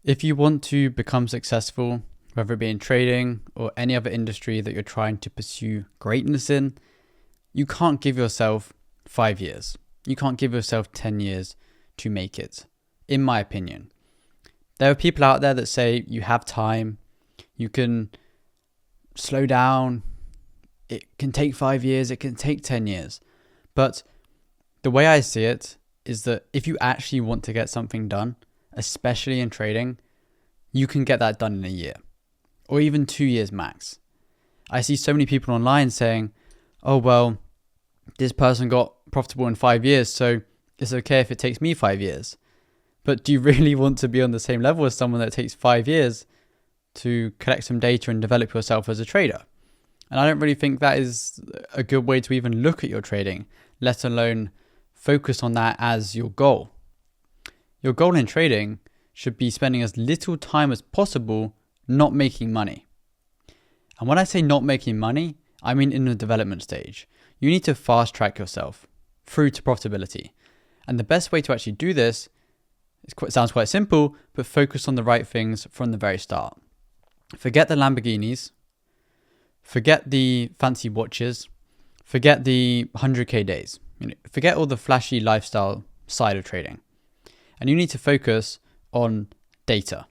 If you want to become successful, whether it be in trading or any other industry that you're trying to pursue greatness in, you can't give yourself 5 years. You can't give yourself 10 years to make it, in my opinion. There are people out there that say you have time, you can slow down, it can take 5 years, it can take 10 years. But the way I see it is that if you actually want to get something done, especially in trading, you can get that done in a year or even 2 years max. I see so many people online saying, oh, well, this person got profitable in 5 years, so it's okay if it takes me 5 years. But do you really want to be on the same level as someone that takes 5 years to collect some data and develop yourself as a trader? And I don't really think that is a good way to even look at your trading, let alone focus on that as your goal. Your goal in trading should be spending as little time as possible not making money. And when I say not making money, I mean in the development stage. You need to fast track yourself through to profitability. And the best way to actually do this, it sounds quite simple, but focus on the right things from the very start. Forget the Lamborghinis, forget the fancy watches, forget the 100k days, forget all the flashy lifestyle side of trading. And you need to focus on data.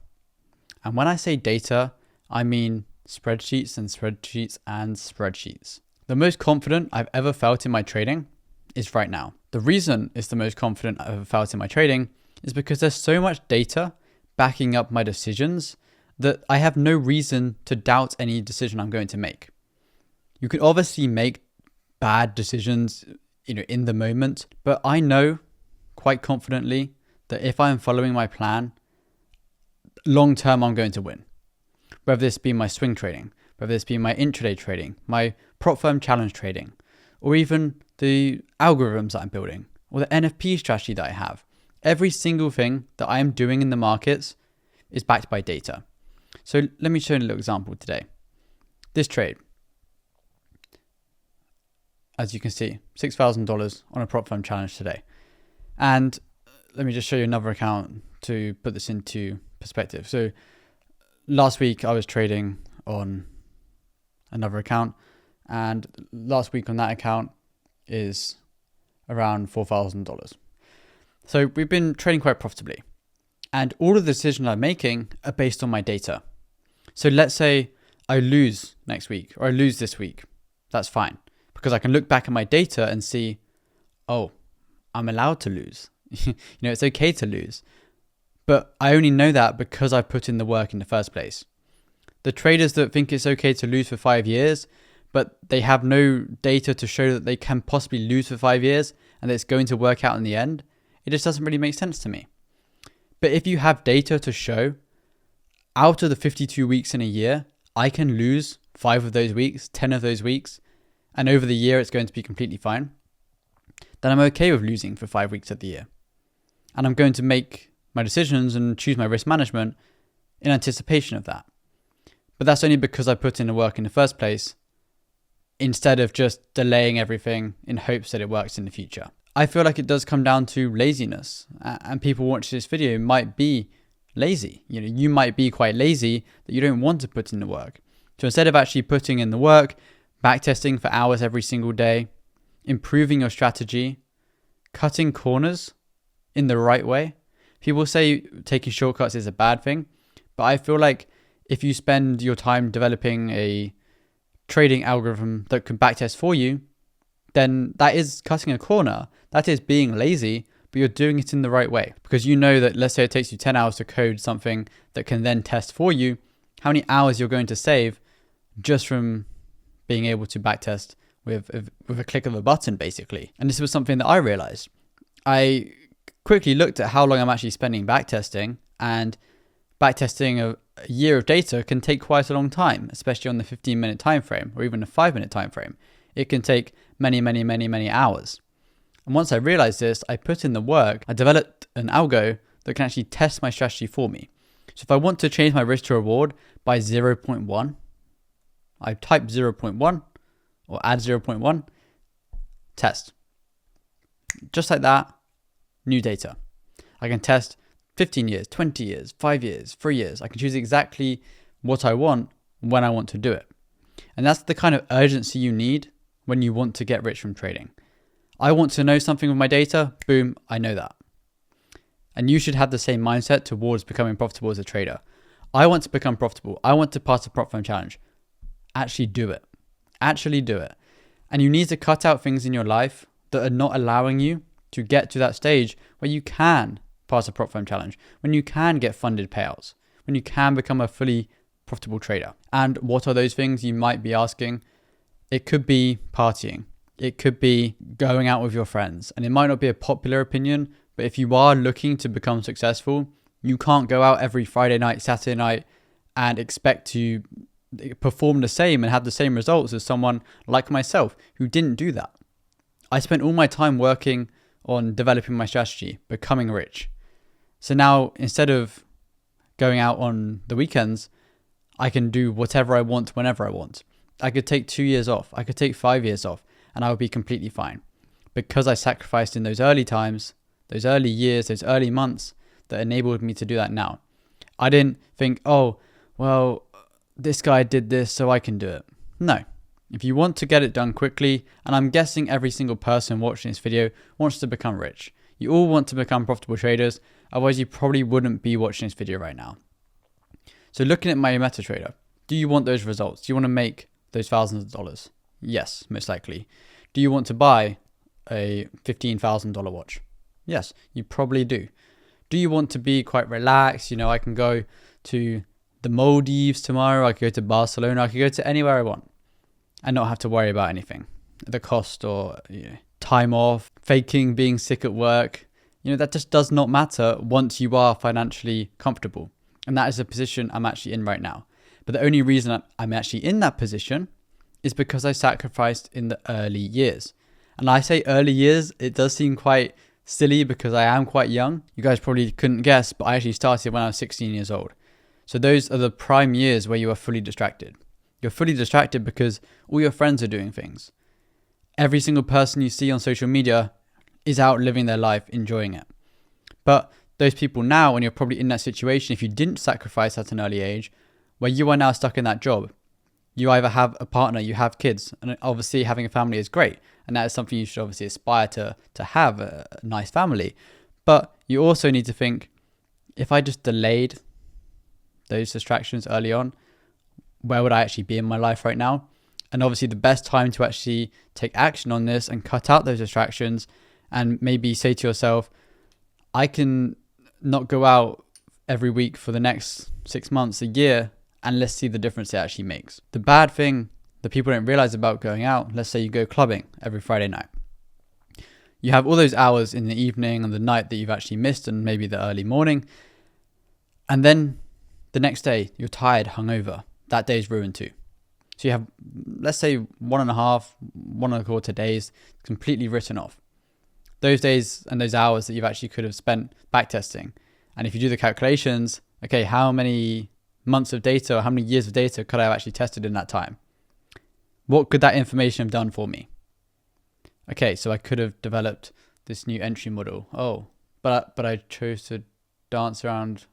And when I say data, I mean spreadsheets and spreadsheets and spreadsheets. The most confident I've ever felt in my trading is right now. The reason it's the most confident I've ever felt in my trading is because there's so much data backing up my decisions that I have no reason to doubt any decision I'm going to make. You can obviously make bad decisions, in the moment, but I know quite confidently that if I'm following my plan, long term I'm going to win. Whether this be my swing trading, whether this be my intraday trading, my prop firm challenge trading, or even the algorithms that I'm building, or the NFP strategy that I have. Every single thing that I am doing in the markets is backed by data. So let me show you a little example today. This trade, as you can see, $6,000 on a prop firm challenge today. And let me just show you another account to put this into perspective. So last week I was trading on another account, and last week on that account is around $4,000. So we've been trading quite profitably, and all of the decisions I'm making are based on my data. So let's say I lose next week or I lose this week. That's fine, because I can look back at my data and see, oh, I'm allowed to lose. It's okay to lose. But I only know that because I put in the work in the first place. The traders that think it's okay to lose for 5 years, but they have no data to show that they can possibly lose for 5 years and that it's going to work out in the end, it just doesn't really make sense to me. But if you have data to show, out of the 52 weeks in a year, I can lose 5 of those weeks, 10 of those weeks, and over the year it's going to be completely fine, then I'm okay with losing for 5 weeks of the year. And I'm going to make my decisions and choose my risk management in anticipation of that. But that's only because I put in the work in the first place, instead of just delaying everything in hopes that it works in the future. I feel like it does come down to laziness, and people watching this video might be lazy. You might be quite lazy that you don't want to put in the work. So instead of actually putting in the work, backtesting for hours every single day, improving your strategy, cutting corners in the right way. People say taking shortcuts is a bad thing, but I feel like if you spend your time developing a trading algorithm that can backtest for you, then that is cutting a corner. That is being lazy, but you're doing it in the right way. Because you know that, let's say it takes you 10 hours to code something that can then test for you, how many hours you're going to save just from being able to backtest with a click of a button, basically. And this was something that I realized. I quickly looked at how long I'm actually spending backtesting, and backtesting a year of data can take quite a long time, especially on the 15-minute time frame or even a 5-minute time frame. It can take many hours. And once I realized this, I put in the work. I developed an algo that can actually test my strategy for me. So if I want to change my risk to reward by 0.1, I type 0.1 or add 0.1, test. Just like that, new data. I can test 15 years, 20 years, 5 years, 3 years. I can choose exactly what I want when I want to do it. And that's the kind of urgency you need when you want to get rich from trading. I want to know something with my data, boom, I know that. And you should have the same mindset towards becoming profitable as a trader. I want to become profitable. I want to pass the prop firm challenge. Actually do it. Actually do it. And you need to cut out things in your life that are not allowing you to get to that stage where you can pass a prop firm challenge, when you can get funded payouts, when you can become a fully profitable trader. And what are those things, you might be asking? It could be partying. It could be going out with your friends. And it might not be a popular opinion, but if you are looking to become successful, you can't go out every Friday night, Saturday night and expect to perform the same and have the same results as someone like myself who didn't do that. I spent all my time working on developing my strategy, becoming rich. So now, instead of going out on the weekends, I can do whatever I want whenever I want. I could take 2 years off. I could take 5 years off and I would be completely fine because I sacrificed in those early times, those early years, those early months that enabled me to do that now. I didn't think, oh, well, this guy did this, so I can do it. No. If you want to get it done quickly, and I'm guessing every single person watching this video wants to become rich. You all want to become profitable traders, otherwise you probably wouldn't be watching this video right now. So looking at my MetaTrader, do you want those results? Do you want to make those thousands of dollars? Yes, most likely. Do you want to buy a $15,000 watch? Yes, you probably do. Do you want to be quite relaxed? You know, I can go to the Maldives tomorrow. I could go to Barcelona. I could go to anywhere I want and not have to worry about anything. The cost or time off, faking being sick at work. That just does not matter once you are financially comfortable. And that is the position I'm actually in right now. But the only reason I'm actually in that position is because I sacrificed in the early years. And I say early years, it does seem quite silly because I am quite young. You guys probably couldn't guess, but I actually started when I was 16 years old. So those are the prime years where you are fully distracted. You're fully distracted because all your friends are doing things. Every single person you see on social media is out living their life, enjoying it. But those people now, when you're probably in that situation, if you didn't sacrifice at an early age, where you are now stuck in that job, you either have a partner, you have kids, and obviously having a family is great. And that is something you should obviously aspire to have, a nice family. But you also need to think, if I just delayed those distractions early on, where would I actually be in my life right now? And obviously the best time to actually take action on this and cut out those distractions and maybe say to yourself, I can not go out every week for the next 6 months, a year, and let's see the difference it actually makes. The bad thing that people don't realize about going out, let's say you go clubbing every Friday night. You have all those hours in the evening and the night that you've actually missed and maybe the early morning. And then the next day you're tired, hungover. That day's ruined too. So you have, let's say 1.5 days completely written off. Those days and those hours that you've actually could have spent backtesting. And if you do the calculations, okay, how many months of data or how many years of data could I have actually tested in that time? What could that information have done for me? Okay, so I could have developed this new entry model. Oh, but I chose to dance around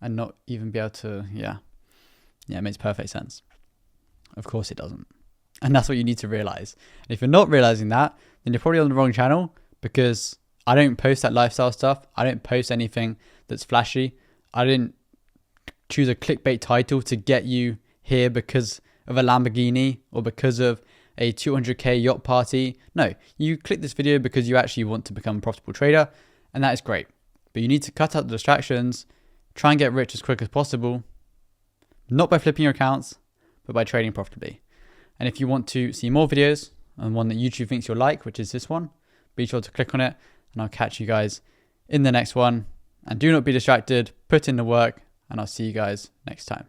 and not even be able to, yeah, it makes perfect sense. Of course it doesn't. And that's what you need to realize. And if you're not realizing that, then you're probably on the wrong channel, because I don't post that lifestyle stuff. I don't post anything that's flashy. I didn't choose a clickbait title to get you here because of a Lamborghini or because of a 200k yacht party. No, you click this video because you actually want to become a profitable trader, and that is great. But you need to cut out the distractions, try and get rich as quick as possible, not by flipping your accounts, but by trading profitably. And if you want to see more videos and one that YouTube thinks you'll like, which is this one, be sure to click on it, and I'll catch you guys in the next one. And do not be distracted, put in the work, and I'll see you guys next time.